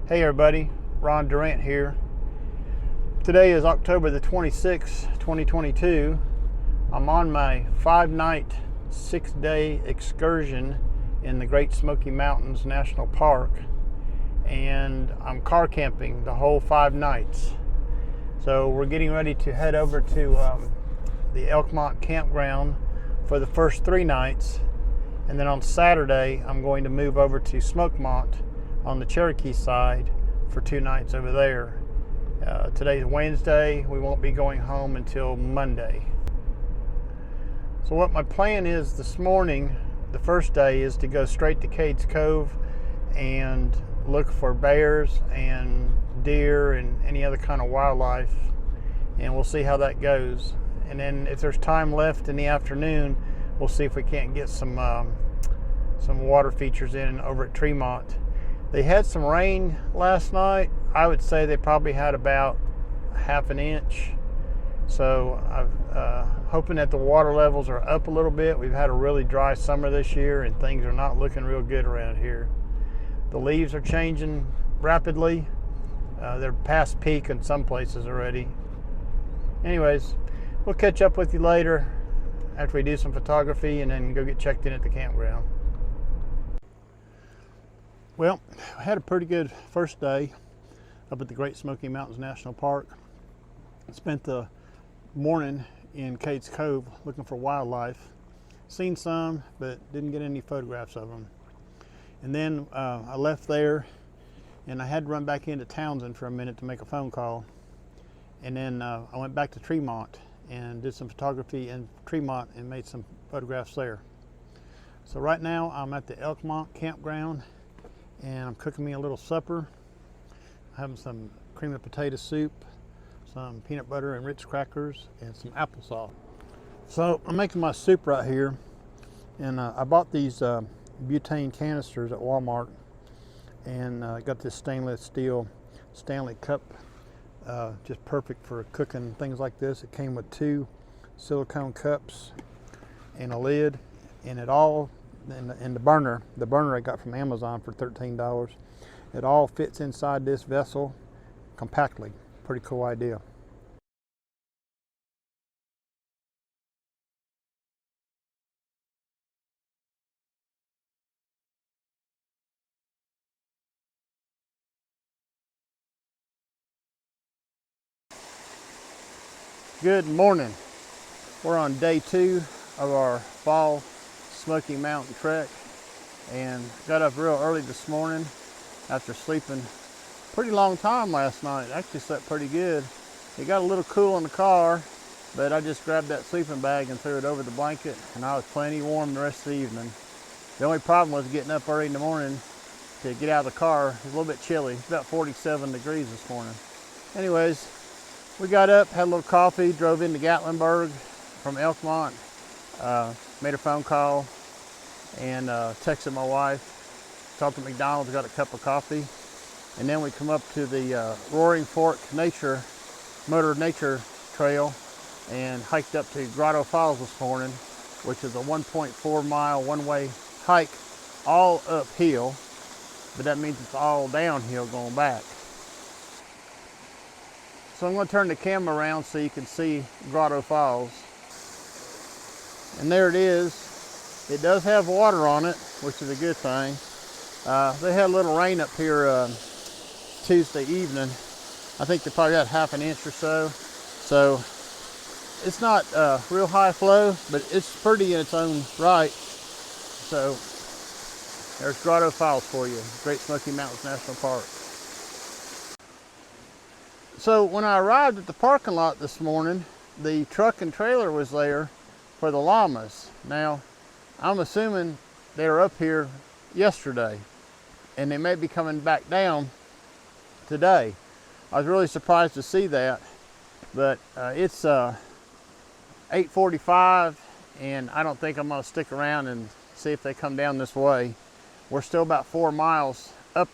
Hey everybody, Ron Durant here. Today is October the 26th, 2022. I'm on my 5-night, 6-day excursion in the Great Smoky Mountains National Park, and I'm car camping the whole 5 nights. So we're getting ready to head over to the Elkmont campground for the first 3 nights, and then on Saturday I'm going to move over to Smokemont on the Cherokee side for 2 nights over there. Today's Wednesday. We won't be going home until Monday. So what my plan is this morning, the first day, is to go straight to Cades Cove and look for bears and deer and any other kind of wildlife, and we'll see how that goes. And then if there's time left in the afternoon, we'll see if we can't get some water features in over at Tremont. They had some rain last night. I would say they probably had about ½ an inch. So I'm hoping that the water levels are up a little bit. We've had a really dry summer this year and things are not looking real good around here. The leaves are changing rapidly. They're past peak in some places already. Anyways, we'll catch up with you later after we do some photography and then go get checked in at the campground. Well, I had a pretty good first day up at the Great Smoky Mountains National Park. I spent the morning in Cades Cove looking for wildlife. Seen some, but didn't get any photographs of them. And then I left there and I had to run back into Townsend for a minute to make a phone call. And then I went back to Tremont and did some photography in Tremont and made some photographs there. So right now I'm at the Elkmont campground and I'm cooking me a little supper. I'm having some cream of potato soup, some peanut butter and Ritz crackers, and some applesauce. So I'm making my soup right here, and I bought these butane canisters at Walmart, and got this stainless steel Stanley cup, just perfect for cooking things like this. It came with 2 silicone cups and a lid, and it all, and the burner I got from Amazon for $13. It all fits inside this vessel compactly. Pretty cool idea. Good morning. We're on day 2 of our fall Smoky Mountain trek, and got up real early this morning after sleeping a pretty long time last night. Actually slept pretty good. It got a little cool in the car, but I just grabbed that sleeping bag and threw it over the blanket, and I was plenty warm the rest of the evening. The only problem was getting up early in the morning to get out of the car. It was a little bit chilly. It's about 47 degrees this morning. Anyways, we got up, had a little coffee, drove into Gatlinburg from Elkmont, made a phone call, and texted my wife, stopped at McDonald's, got a cup of coffee, and then we come up to the Roaring Fork Motor Nature Trail and hiked up to Grotto Falls this morning, which is a 1.4 mile one-way hike, all uphill, but that means it's all downhill going back. So I'm going to turn the camera around so you can see Grotto Falls. And there it is. It does have water on it, which is a good thing. They had a little rain up here Tuesday evening. I think they probably had ½ an inch or so. So it's not real high flow, but it's pretty in its own right. So there's Grotto Falls for you, Great Smoky Mountains National Park. So when I arrived at the parking lot this morning, the truck and trailer was there for the llamas. Now, I'm assuming they were up here yesterday, and they may be coming back down today. I was really surprised to see that, but it's 8:45, and I don't think I'm going to stick around and see if they come down this way. We're still about 4 miles up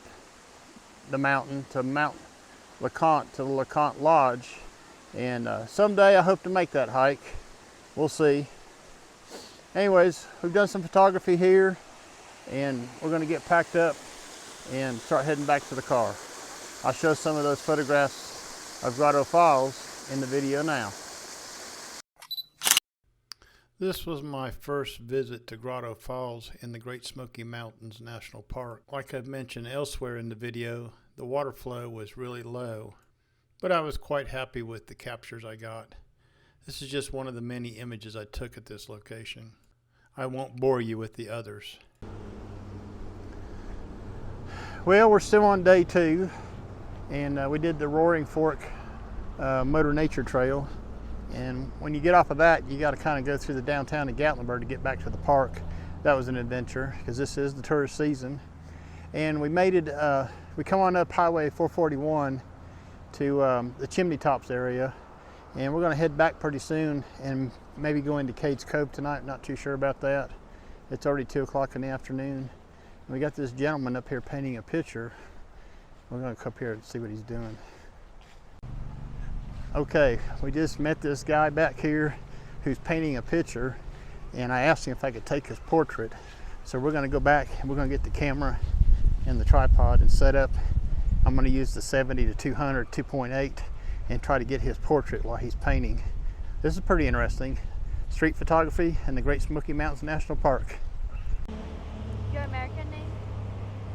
the mountain to Mount LeConte, to the LeConte Lodge, and someday I hope to make that hike. We'll see. Anyways, we've done some photography here, and we're going to get packed up and start heading back to the car. I'll show some of those photographs of Grotto Falls in the video now. This was my first visit to Grotto Falls in the Great Smoky Mountains National Park. Like I've mentioned elsewhere in the video, the water flow was really low, but I was quite happy with the captures I got. This is just one of the many images I took at this location. I won't bore you with the others. Well, we're still on day 2, and we did the Roaring Fork Motor Nature Trail. And when you get off of that, you got to kind of go through the downtown of Gatlinburg to get back to the park. That was an adventure because this is the tourist season. And we made it, we come on up Highway 441 to the Chimney Tops area. And we're going to head back pretty soon and maybe go into Cades Cove tonight. Not too sure about that. It's already 2 o'clock in the afternoon. And we got this gentleman up here painting a picture. We're going to come up here and see what he's doing. Okay, we just met this guy back here who's painting a picture, and I asked him if I could take his portrait. So we're going to go back and we're going to get the camera and the tripod and set up. I'm going to use the 70-200 2.8 and try to get his portrait while he's painting. This is pretty interesting. Street photography in the Great Smoky Mountains National Park. Your American name?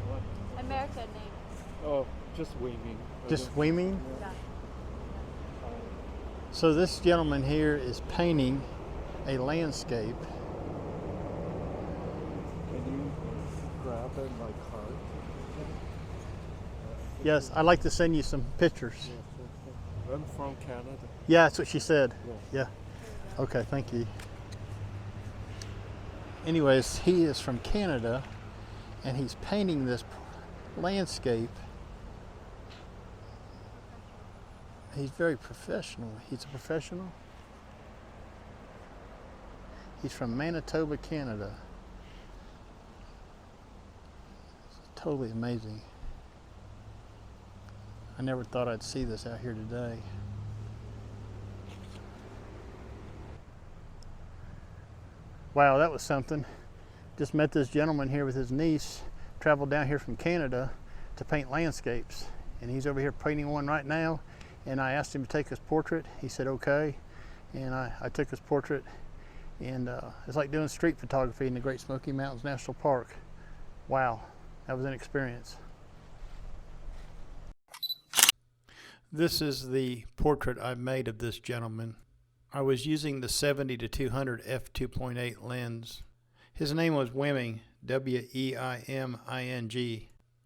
What? American name. Oh, just Weeming. Just Weeming? Yeah. So this gentleman here is painting a landscape. Can you grab it in my card? Yes, I'd like to send you some pictures. Yes, I'm from Canada. Yeah, that's what she said. Yes. Yeah. Okay, thank you. Anyways, he is from Canada and he's painting this landscape. He's very professional. He's a professional. He's from Manitoba, Canada. It's totally amazing. I never thought I'd see this out here today. Wow, that was something. Just met this gentleman here with his niece, traveled down here from Canada to paint landscapes. And he's over here painting one right now. And I asked him to take his portrait. He said okay, and I took his portrait. And it's like doing street photography in the Great Smoky Mountains National Park. Wow, that was an experience. This is the portrait I made of this gentleman. I was using the 70-200 f2.8 lens. His name was Weeming, W-E-I-M-I-N-G.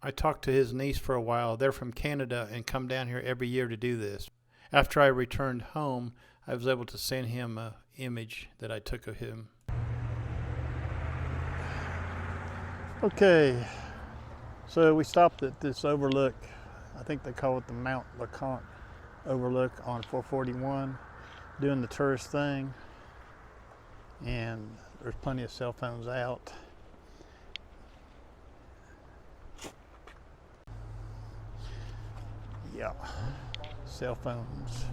I talked to his niece for a while. They're from Canada and come down here every year to do this. After I returned home, I was able to send him an image that I took of him. Okay, so we stopped at this overlook. I think they call it the Mount LeConte overlook on 441, doing the tourist thing. And there's plenty of cell phones out. Yeah, cell phones.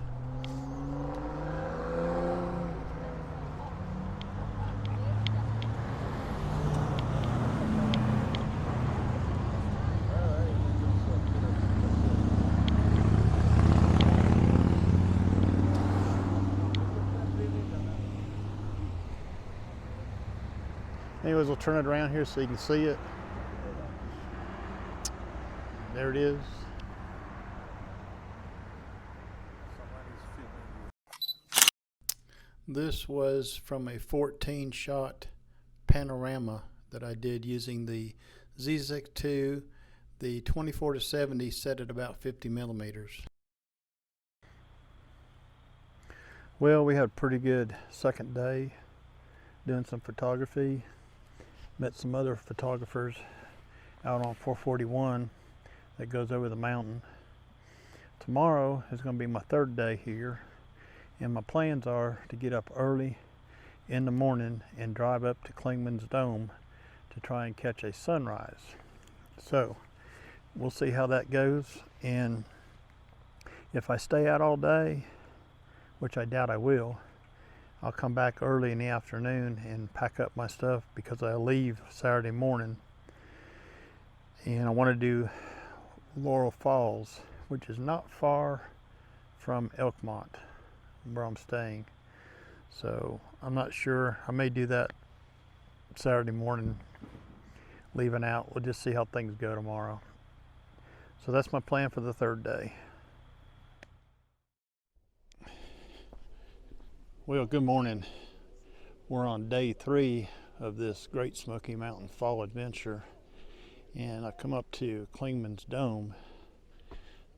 Anyways, we'll turn it around here so you can see it. There it is. This was from a 14-shot panorama that I did using the ZZ2, the 24-70 set at about 50 millimeters. Well, we had a pretty good second day doing some photography. Met some other photographers out on 441 that goes over the mountain. Tomorrow is going to be my third day here, and my plans are to get up early in the morning and drive up to Clingmans Dome to try and catch a sunrise. So we'll see how that goes, and if I stay out all day, which I doubt I will, I'll come back early in the afternoon and pack up my stuff because I leave Saturday morning. And I want to do Laurel Falls which is not far from Elkmont, where I'm staying. So I'm not sure. I may do that Saturday morning, leaving out. We'll just see how things go tomorrow. So that's my plan for the third day. Well, good morning. We're on day 3 of this Great Smoky Mountain Fall Adventure, and I come up to Clingmans Dome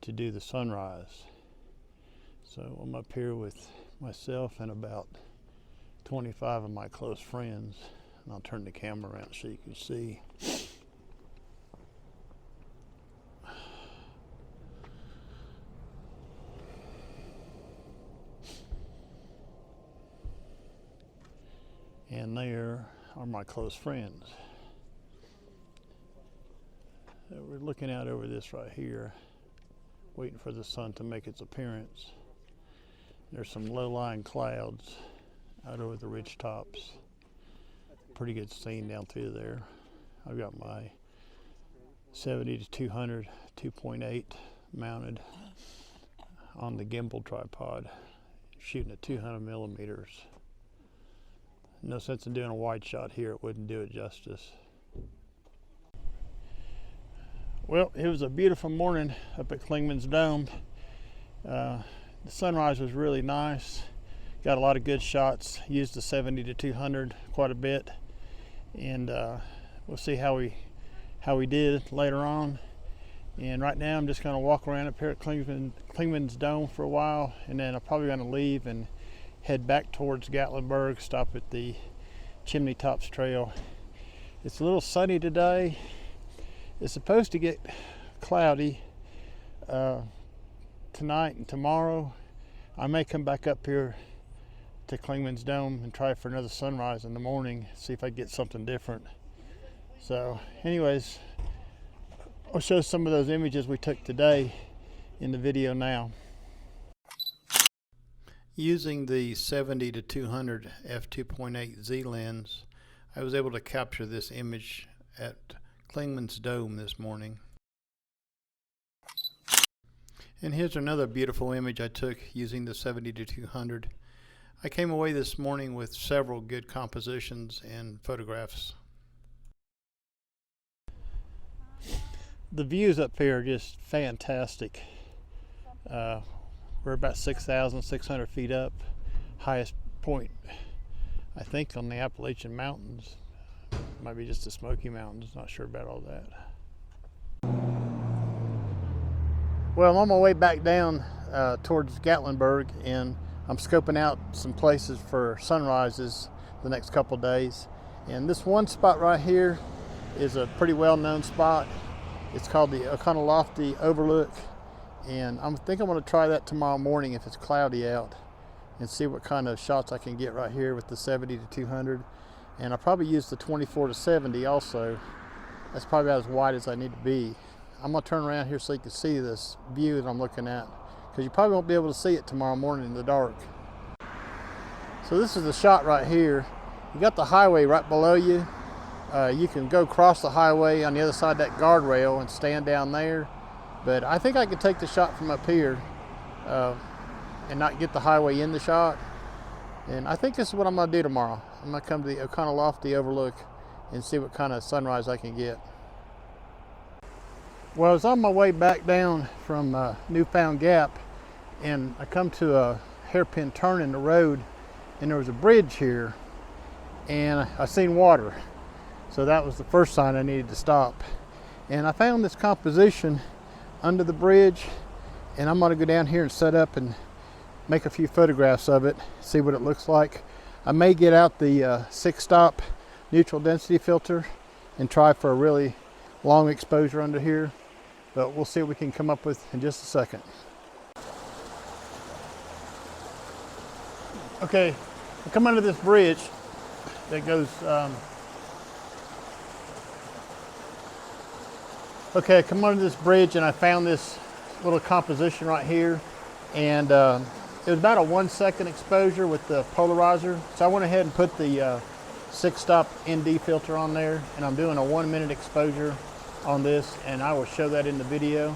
to do the sunrise. So I'm up here with myself and about 25 of my close friends, and I'll turn the camera around so you can see. And there are my close friends. We're looking out over this right here, waiting for the sun to make its appearance. There's some low-lying clouds out over the ridge tops. Pretty good scene down through there. I've got my 70 to 200 2.8 mounted on the gimbal tripod, shooting at 200 millimeters. No sense in doing a wide shot here, it wouldn't do it justice. Well, it was a beautiful morning up at Clingmans Dome. The sunrise was really nice. Got a lot of good shots. Used the 70 to 200 quite a bit, and we'll see how we did later on. And right now I'm just going to walk around up here at Clingmans Dome for a while, and then I'm probably going to leave and head back towards Gatlinburg, stop at the Chimney Tops Trail. It's a little sunny today. It's supposed to get cloudy tonight and tomorrow. I may come back up here to Clingmans Dome and try for another sunrise in the morning, see if I get something different. So anyways, I'll show some of those images we took today in the video now. Using the 70 to 200 f2.8 Z lens, I was able to capture this image at Clingmans Dome this morning. And here's another beautiful image I took using the 70 to 200. I came away this morning with several good compositions and photographs. The views up here are just fantastic. We're about 6,600 feet up, highest point I think on the Appalachian Mountains. Might be just the Smoky Mountains, not sure about all that. Well, I'm on my way back down towards Gatlinburg, and I'm scoping out some places for sunrises the next couple days. And this one spot right here is a pretty well-known spot. It's called the Lofty Overlook, and I think I'm going to try that tomorrow morning if it's cloudy out, and see what kind of shots I can get right here with the 70 to 200. And I'll probably use the 24 to 70 also. That's probably about as wide as I need to be. I'm going to turn around here so you can see this view that I'm looking at, because you probably won't be able to see it tomorrow morning in the dark. So this is the shot right here. You got the highway right below you. You can go across the highway on the other side of that guardrail and stand down there. But I think I could take the shot from up here and not get the highway in the shot. And I think this is what I'm going to do tomorrow. I'm going to come to the Lofty Overlook and see what kind of sunrise I can get. Well, I was on my way back down from Newfound Gap, and I come to a hairpin turn in the road, and there was a bridge here, and I seen water. So that was the first sign I needed to stop. And I found this composition under the bridge, and I'm going to go down here and set up and make a few photographs of it, see what it looks like. I may get out the 6-stop neutral density filter and try for a really long exposure under here, but we'll see what we can come up with in just a second. Okay, I come under this bridge that goes okay, I come under this bridge and I found this little composition right here, and it was about a 1-second exposure with the polarizer. So I went ahead and put the 6-stop ND filter on there, and I'm doing a 1-minute exposure on this, and I will show that in the video.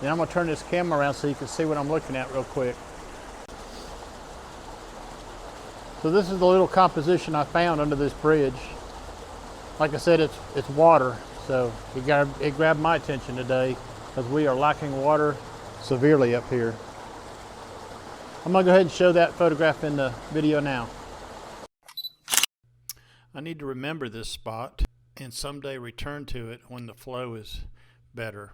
Then I'm gonna turn this camera around so you can see what I'm looking at real quick. So this is the little composition I found under this bridge. Like I said, it's water, so it grabbed my attention today because we are lacking water severely up here. I'm gonna go ahead and show that photograph in the video now. I need to remember this spot and someday return to it when the flow is better.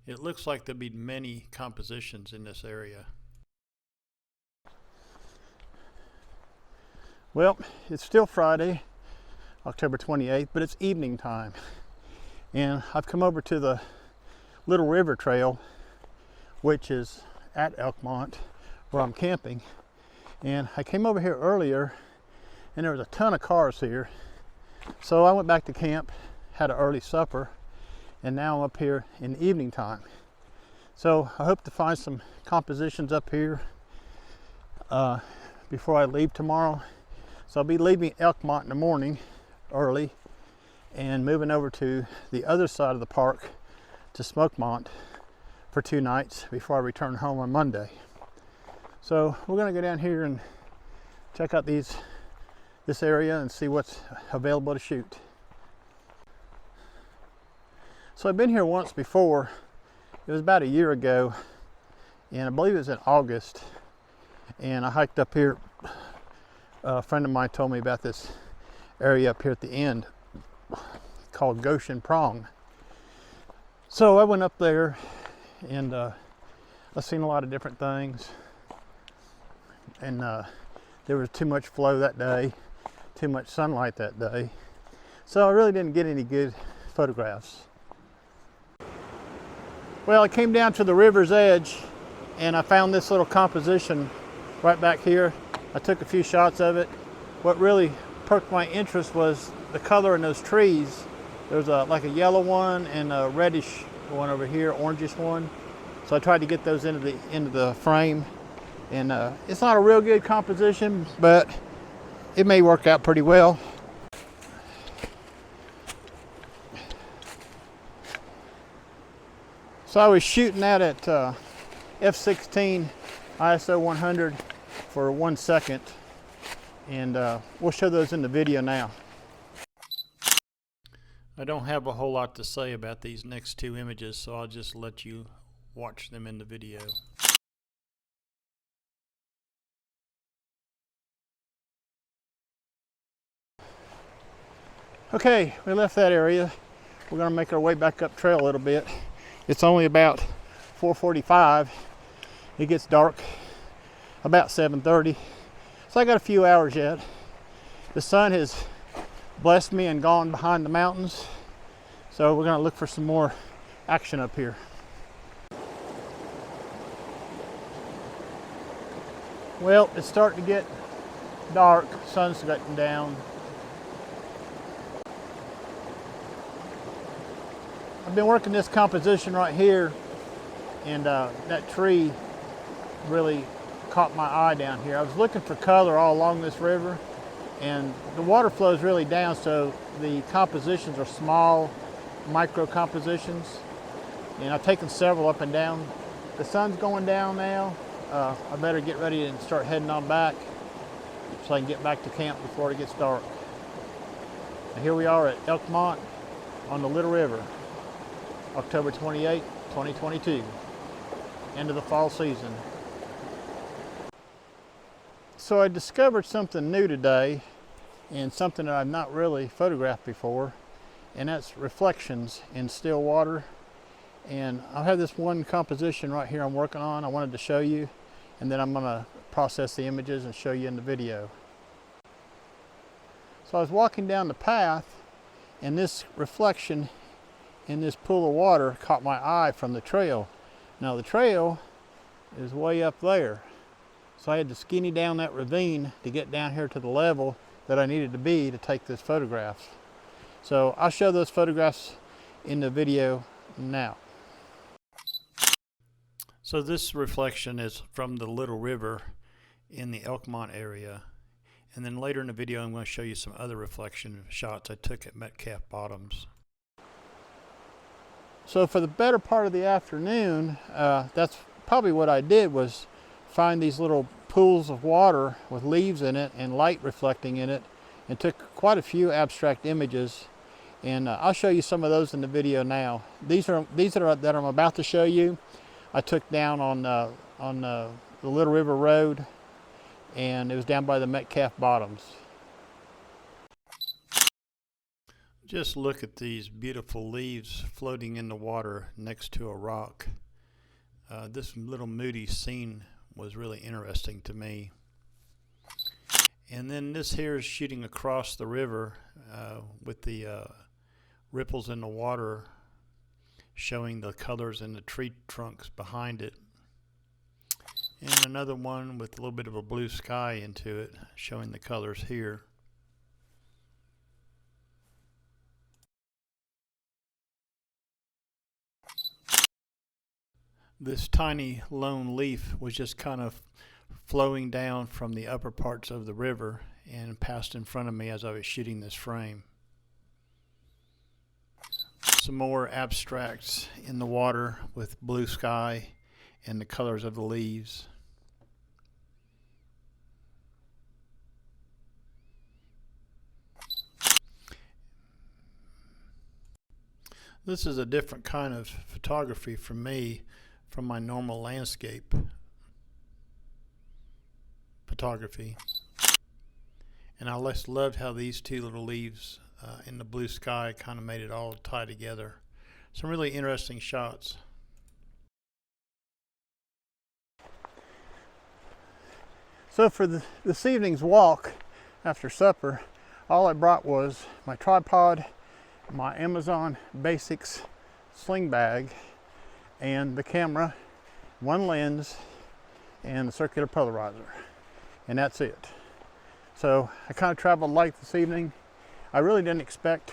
It looks like there'll be many compositions in this area. Well, it's still Friday, October 28th, but it's evening time. And I've come over to the Little River Trail, which is at Elkmont, where I'm camping. And I came over here earlier, and there was a ton of cars here. So I went back to camp, had an early supper, and now I'm up here in the evening time. So I hope to find some compositions up here before I leave tomorrow. So I'll be leaving Elkmont in the morning early and moving over to the other side of the park to Smokemont for 2 nights before I return home on Monday. So we're going to go down here and check out this area and see what's available to shoot. So I've been here once before. It was about a year ago, and I believe it was in August, and I hiked up here. A friend of mine told me about this area up here at the end called Goshen Prong. So I went up there, and I've seen a lot of different things, and there was too much flow that day, too much sunlight that day, so I really didn't get any good photographs. Well, I came down to the river's edge and I found this little composition right back here. I took a few shots of it. What really perked my interest was the color in those trees. There's like a yellow one and a reddish one over here, orangish one. So I tried to get those into the frame. And it's not a real good composition, but it may work out pretty well. So I was shooting that at f/16 ISO 100 for 1 second, and we'll show those in the video now. I don't have a whole lot to say about these next 2 images, so I'll just let you watch them in the video. Okay, we left that area. We're going to make our way back up trail a little bit. It's only about 4:45. It gets dark about 7:30. So I got a few hours yet. The sun has blessed me and gone behind the mountains. So we're going to look for some more action up here. Well, it's starting to get dark. Sun's getting down. I've been working this composition right here, and that tree really caught my eye down here. I was looking for color all along this river, and the water flows really down, so the compositions are small, micro compositions, and I've taken several up and down. The sun's going down now. I better get ready and start heading on back so I can get back to camp before it gets dark. And here we are at Elkmont on the Little River, October 28, 2022, end of the fall season. So I discovered something new today, and something that I've not really photographed before, and that's reflections in still water. And I have this one composition right here I'm working on. I wanted to show you, and then I'm going to process the images and show you in the video. So I was walking down the path, and this reflection in this pool of water caught my eye from the trail. Now the trail is way up there, so I had to skinny down that ravine to get down here to the level that I needed to be to take this photographs. So I'll show those photographs in the video now. So this reflection is from the Little River in the Elkmont area, and then later in the video I'm going to show you some other reflection shots I took at Metcalf Bottoms. So for the better part of the afternoon, that's probably what I did, was find these little pools of water with leaves in it and light reflecting in it, and took quite a few abstract images. And I'll show you some of those in the video now. These are that I'm about to show you, I took down on the Little River Road, and it was down by the Metcalf Bottoms. Just look at these beautiful leaves floating in the water next to a rock. This little moody scene was really interesting to me. And then this here is shooting across the river with the ripples in the water showing the colors in the tree trunks behind it. And another one with a little bit of a blue sky into it, showing the colors here. This tiny lone leaf was just kind of flowing down from the upper parts of the river and passed in front of me as I was shooting this frame. Some more abstracts in the water with blue sky and the colors of the leaves. This is a different kind of photography for me from my normal landscape photography. And I just loved how these two little leaves in the blue sky kind of made it all tie together. Some really interesting shots. So for this evening's walk after supper, all I brought was my tripod, my Amazon Basics sling bag, and the camera, one lens, and a circular polarizer, and that's it. So I kind of traveled light this evening. I really didn't expect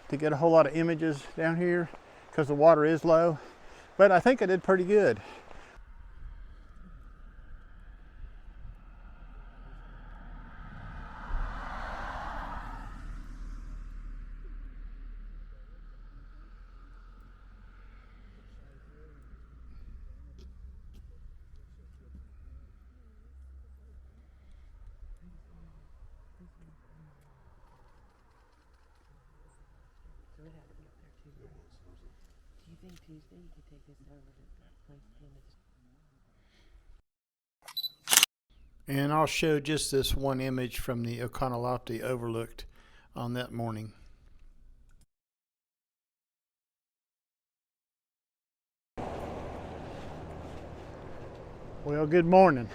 to get a whole lot of images down here because the water is low, but I think I did pretty good. Do you think Tuesday you could take this over to And I'll show just this one image from the Oconaluftee overlooked on that morning. Well, good morning.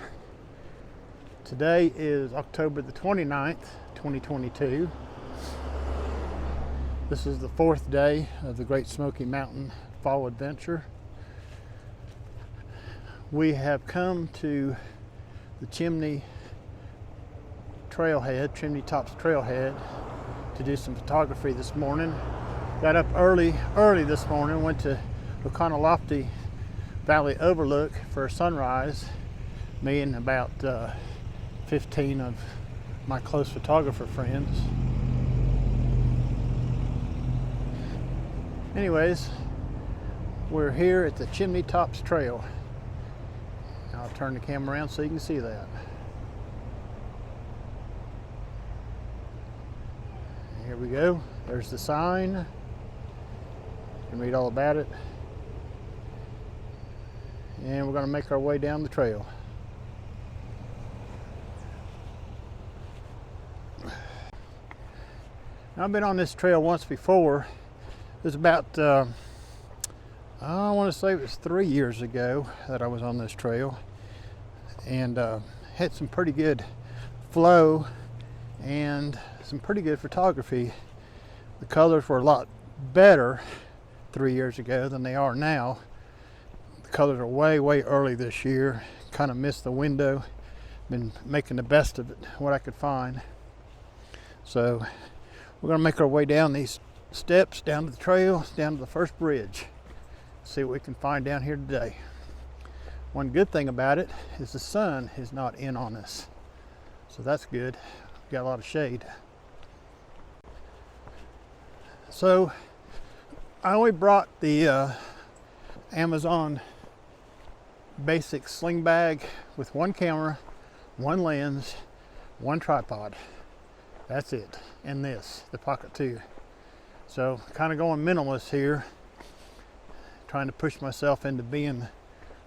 Today is October the 29th, 2022. This is the fourth day of the Great Smoky Mountain Fall Adventure. We have come to the Chimney Tops Trailhead to do some photography this morning. Got up early this morning, went to Oconaluftee Valley Overlook for a sunrise. Me and about 15 of my close photographer friends. Anyways, we're here at the Chimney Tops Trail. I'll turn the camera around so you can see that. Here we go. There's the sign. You can read all about it. And we're going to make our way down the trail. I've been on this trail once before. It was about, I want to say it was 3 years ago that I was on this trail, and had some pretty good flow and some pretty good photography. The colors were a lot better 3 years ago than they are now. The colors are way early this year. Kind of missed the window. Been making the best of it, what I could find. So we're going to make our way down these steps, down to the trail, down to the first bridge. See what we can find down here today. One good thing about it is the sun is not in on us, so that's good. We've got a lot of shade. So I only brought the Amazon basic sling bag with one camera, one lens, one tripod. That's it. And this, the Pocket 2. So kind of going minimalist here, trying to push myself into being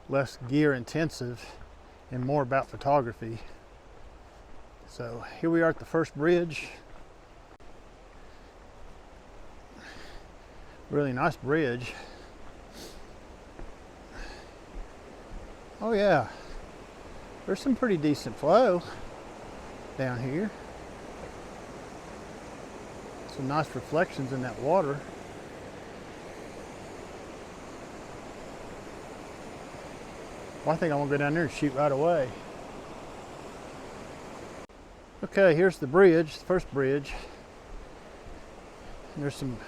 less gear intensive and more about photography. So here we are at the first bridge. Really nice bridge. Oh yeah, there's some pretty decent flow down here. Some nice reflections in that water. Well, I think I'm gonna go down there and shoot right away. Okay, here's the bridge, the first bridge. And there's some,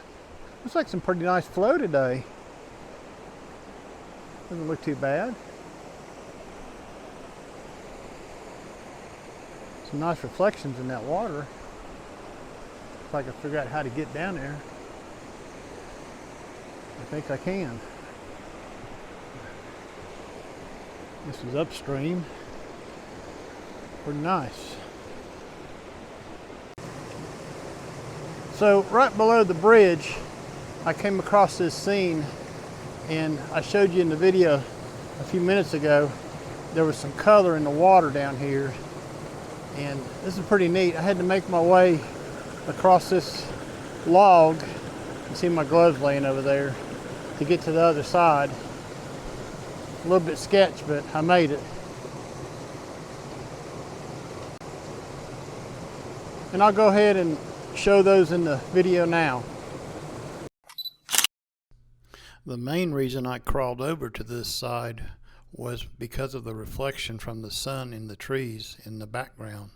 looks like some pretty nice flow today. Doesn't look too bad. Some nice reflections in that water. If I can figure out how to get down there. I think I can. This is upstream. Pretty nice. So right below the bridge, I came across this scene, and I showed you in the video a few minutes ago, there was some color in the water down here. And this is pretty neat. I had to make my way across this log. You can see my gloves laying over there to get to the other side. A little bit sketch, but I made it. And I'll go ahead and show those in the video now. The main reason I crawled over to this side was because of the reflection from the sun in the trees in the background.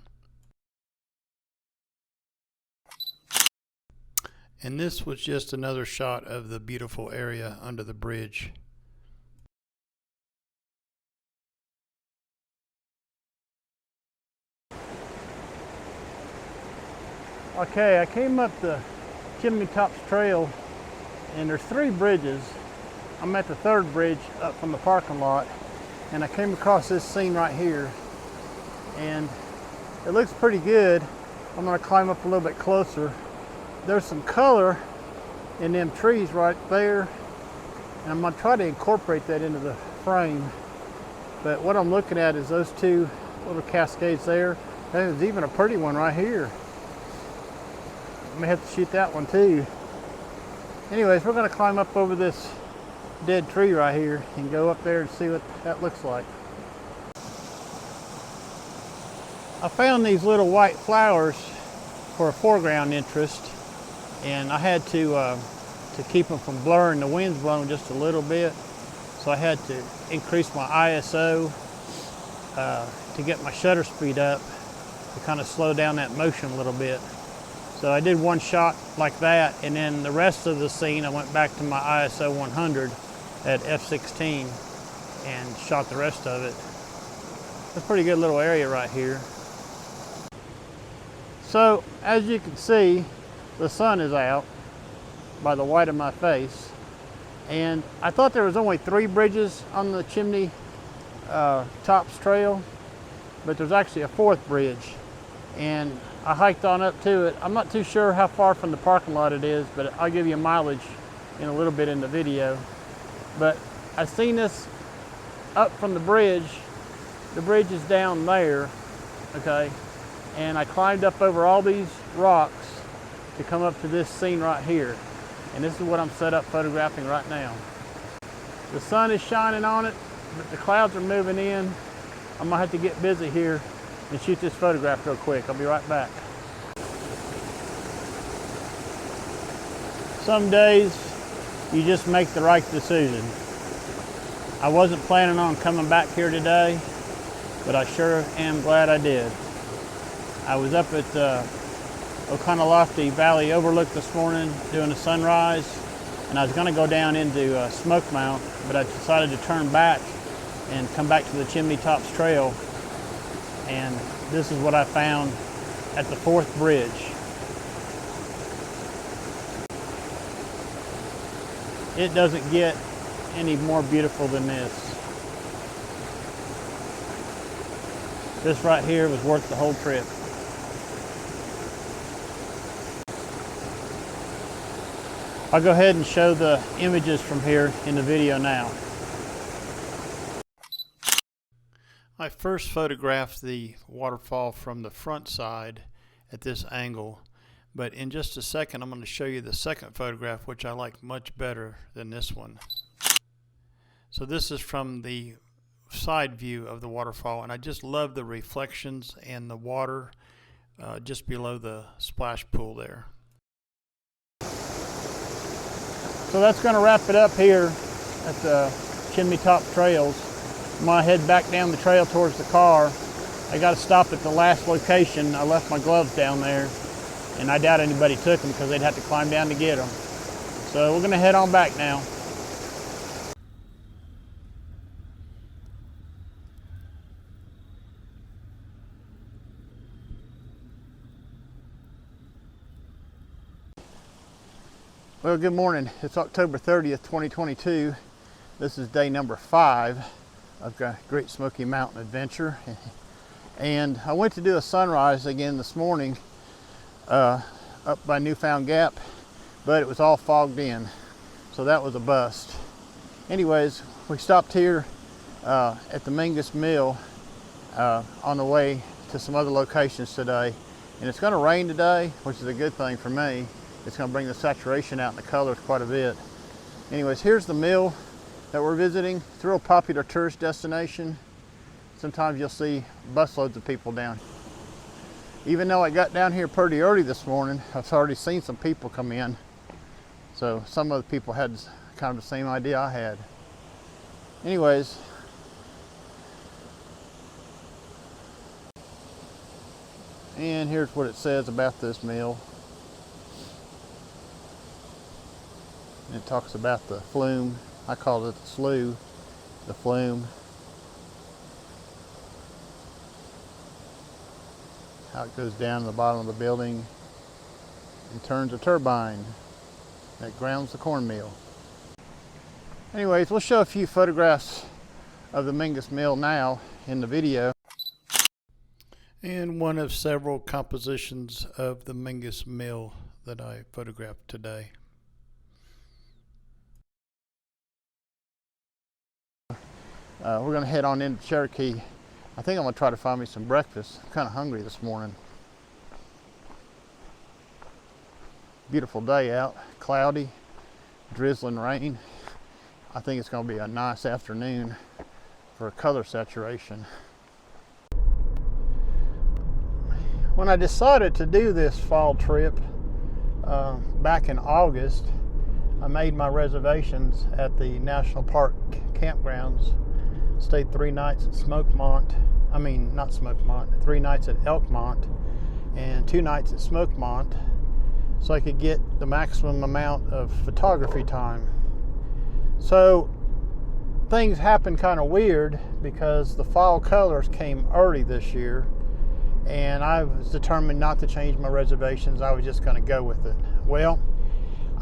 And this was just another shot of the beautiful area under the bridge. Okay, I came up the Chimney Tops Trail, and there's 3 bridges. I'm at the 3rd bridge up from the parking lot, and I came across this scene right here, and it looks pretty good. I'm gonna climb up a little bit closer. There's some color in them trees right there, and I'm gonna try to incorporate that into the frame. But what I'm looking at is those 2 little cascades there. There's even a pretty one right here. I may have to shoot that one too. Anyways, we're gonna climb up over this dead tree right here and go up there and see what that looks like. I found these little white flowers for a foreground interest, and I had to keep them from blurring. The wind's blowing just a little bit, so I had to increase my ISO to get my shutter speed up to kind of slow down that motion a little bit. So I did one shot like that, and then the rest of the scene I went back to my ISO 100 at f/16 and shot the rest of it. It's a pretty good little area right here. So as you can see, the sun is out by the white of my face, and I thought there was only 3 bridges on the Chimney Tops Trail, but there's actually a 4th bridge, and I hiked on up to it. I'm not too sure how far from the parking lot it is, but I'll give you mileage in a little bit in the video. But I seen this up from the bridge. The bridge is down there, okay? And I climbed up over all these rocks to come up to this scene right here. And this is what I'm set up photographing right now. The sun is shining on it, but the clouds are moving in. I'm gonna have to get busy here and shoot this photograph real quick. I'll be right back. Some days you just make the right decision. I wasn't planning on coming back here today, but I sure am glad I did. I was up at Oconaluftee Valley Overlook this morning doing a sunrise, and I was going to go down into Smoky, but I decided to turn back and come back to the Chimney Tops Trail, and this is what I found at the 4th bridge. it doesn't get any more beautiful than this. This right here was worth the whole trip. I'll go ahead and show the images from here in the video now. I first photographed the waterfall from the front side at this angle, but in just a second I'm going to show you the second photograph, which I like much better than this one. So this is from the side view of the waterfall, and I just love the reflections and the water just below the splash pool there. So that's going to wrap it up here at the Chimney Tops Trails. I'm going to head back down the trail towards the car. I got to stop at the last location. I left my gloves down there, and I doubt anybody took them because they'd have to climb down to get them. So we're going to head on back now. Well, good morning. It's October 30th, 2022. This is day number 5 of Great Smoky Mountain Adventure. And I went to do a sunrise again this morning up by Newfound Gap, but it was all fogged in. So that was a bust. Anyways, we stopped here at the Mingus Mill on the way to some other locations today. And it's going to rain today, which is a good thing for me. It's going to bring the saturation out in the colors quite a bit. Anyways, here's the mill that we're visiting. It's a real popular tourist destination. Sometimes you'll see busloads of people down. Even though I got down here pretty early this morning, I've already seen some people come in. So some of the people had kind of the same idea I had. Anyways, and here's what it says about this mill. It talks about the flume. I call it the slough, the flume. How it goes down to the bottom of the building and turns a turbine that grounds the cornmeal. Anyways, we'll show a few photographs of the Mingus Mill now in the video. And one of several compositions of the Mingus Mill that I photographed today. We're going to head on into Cherokee. I think I'm going to try to find me some breakfast. I'm kind of hungry this morning. Beautiful day out, cloudy, drizzling rain. I think it's going to be a nice afternoon for color saturation. When I decided to do this fall trip back in August, I made my reservations at the National Park campgrounds. Stayed 3 nights at Smokemont. I mean, not Smokemont, 3 nights at Elkmont and 2 nights at Smokemont, so I could get the maximum amount of photography time. So things happened kind of weird because the fall colors came early this year, and I was determined not to change my reservations. I was just going to go with it. Well,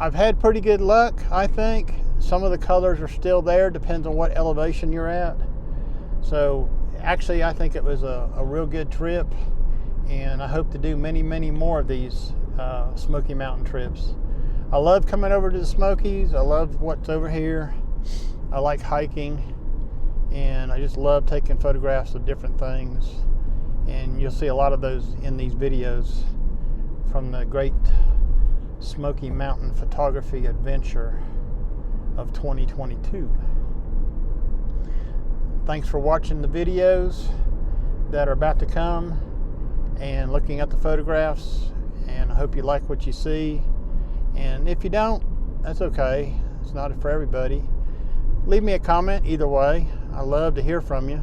I've had pretty good luck, I think. Some of the colors are still there, depends on what elevation you're at. So actually I think it was a real good trip, and I hope to do many, many more of these Smoky Mountain trips. I love coming over to the Smokies. I love what's over here. I like hiking, and I just love taking photographs of different things. And you'll see a lot of those in these videos from the Great Smoky Mountain Photography Adventure of 2022. Thanks for watching the videos that are about to come and looking at the photographs, and I hope you like what you see. And if you don't, that's okay. It's not for everybody. Leave me a comment either way. I love to hear from you.